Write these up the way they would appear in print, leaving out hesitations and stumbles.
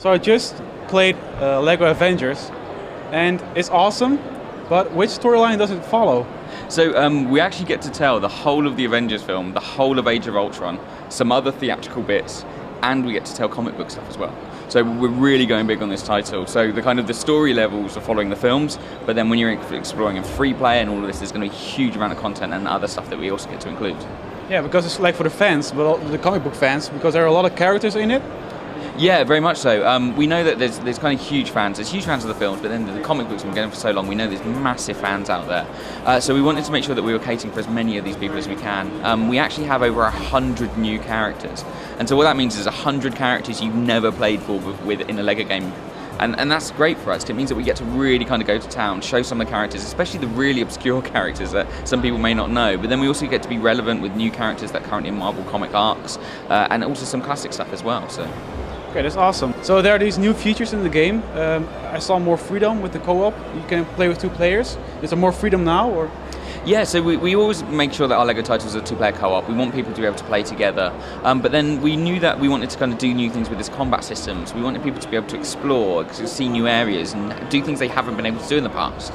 So I just played Lego Avengers, and it's awesome, but which storyline does it follow? So we actually get to tell the whole of the Avengers film, the whole of Age of Ultron, some other theatrical bits, and we get to tell comic book stuff as well. So we're really going big on this title. So the story levels are following the films, but then when you're exploring in free play and all of this, there's going to be a huge amount of content and other stuff that we also get to include. Yeah, because it's like for the fans, but the comic book fans, because there are a lot of characters in it. Yeah, very much so. We know that there's kind of huge fans. There's huge fans of the films, but then the comic books have been going for so long. We know there's massive fans out there. So we wanted to make sure that we were catering for as many of these people as we can. We actually have over 100 new characters, and so what that means is 100 characters you've never played with in a Lego game. And that's great for us. It means that we get to really kind of go to town, show some of the characters, especially the really obscure characters that some people may not know. But then we also get to be relevant with new characters that are currently in Marvel comic arcs, and also some classic stuff as well. So. Okay, that's awesome. So there are these new features in the game. I saw more freedom with the co-op. You can play with 2 players. Is there more freedom now, or? Yeah, so we always make sure that our LEGO titles are 2-player co-op. We want people to be able to play together. But then we knew that we wanted to kind of do new things with this combat systems. We wanted people to be able to explore, to see new areas, and do things they haven't been able to do in the past.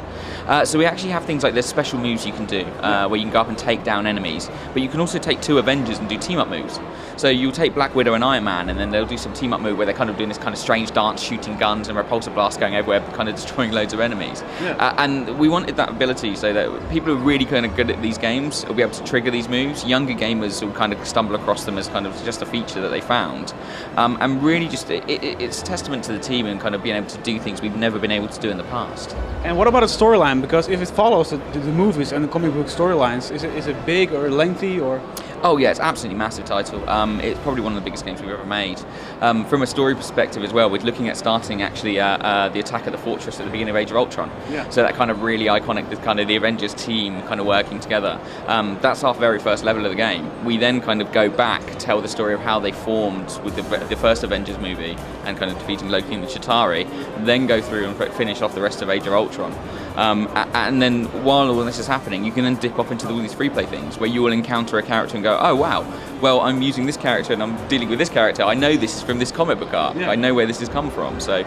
So we actually have things like there's special moves you can do, where you can go up and take down enemies. But you can also take 2 Avengers and do team-up moves. So you'll take Black Widow and Iron Man, and then they'll do some team-up move where they're kind of doing this kind of strange dance, shooting guns and repulsor blasts going everywhere, kind of destroying loads of enemies. Yeah. And we wanted that ability so that people who are really kind of good at these games will be able to trigger these moves. Younger gamers will kind of stumble across them as kind of just a feature that they found. And really just, it's a testament to the team and kind of being able to do things we've never been able to do in the past. And what about a storyline? Because if it follows the movies and the comic book storylines, is it big or lengthy or? Oh yeah, it's absolutely massive title. It's probably one of the biggest games we've ever made. From a story perspective as well, we're looking at starting actually the attack at the fortress at the beginning of Age of Ultron. Yeah. So that kind of really iconic, kind of the Avengers team kind of working together. That's our very first level of the game. We then kind of go back, tell the story of how they formed with the first Avengers movie and kind of defeating Loki and the Chitauri, then go through and finish off the rest of Age of Ultron. And then while all this is happening, you can then dip off into all these free play things where you will encounter a character and go, oh wow, well I'm using this character and I'm dealing with this character. I know this is from this comic book arc. Yeah. I know where this has come from. So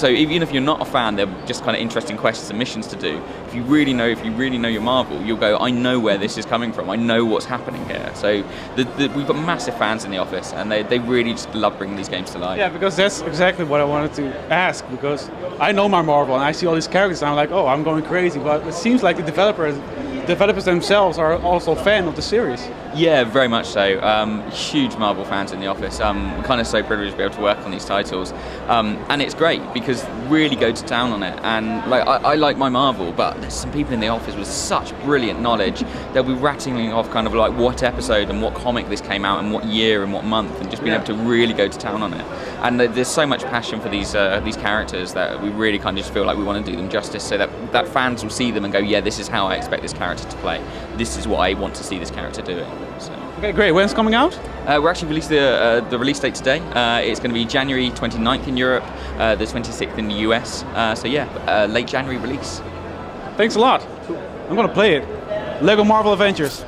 even if you're not a fan, they're just kind of interesting quests and missions to do. If you really know your Marvel, you'll go, I know where this is coming from. I know what's happening here. So we've got massive fans in the office, and they really just love bringing these games to life. Yeah, because that's exactly what I wanted to ask, because I know my Marvel and I see all these characters and I'm like, oh, I'm going crazy. But it seems like the developers themselves are also a fan of the series. Yeah, very much so. Huge Marvel fans in the office. We're kind of so privileged to be able to work on these titles, and it's great because really go to town on it. And like I like my Marvel, but there's some people in the office with such brilliant knowledge. They'll be rattling off kind of like what episode and what comic this came out and what year and what month, and just being able to really go to town on it. And there's so much passion for these characters that we really kind of just feel like we want to do them justice, so that fans will see them and go, yeah, this is how I expect this character to play. This is what I want to see this character doing. So. Okay, great. When's coming out? We're actually released the release date today. It's going to be January 29th in Europe, the 26th in the US. So yeah, late January release. Thanks a lot. I'm going to play it. Lego Marvel Avengers.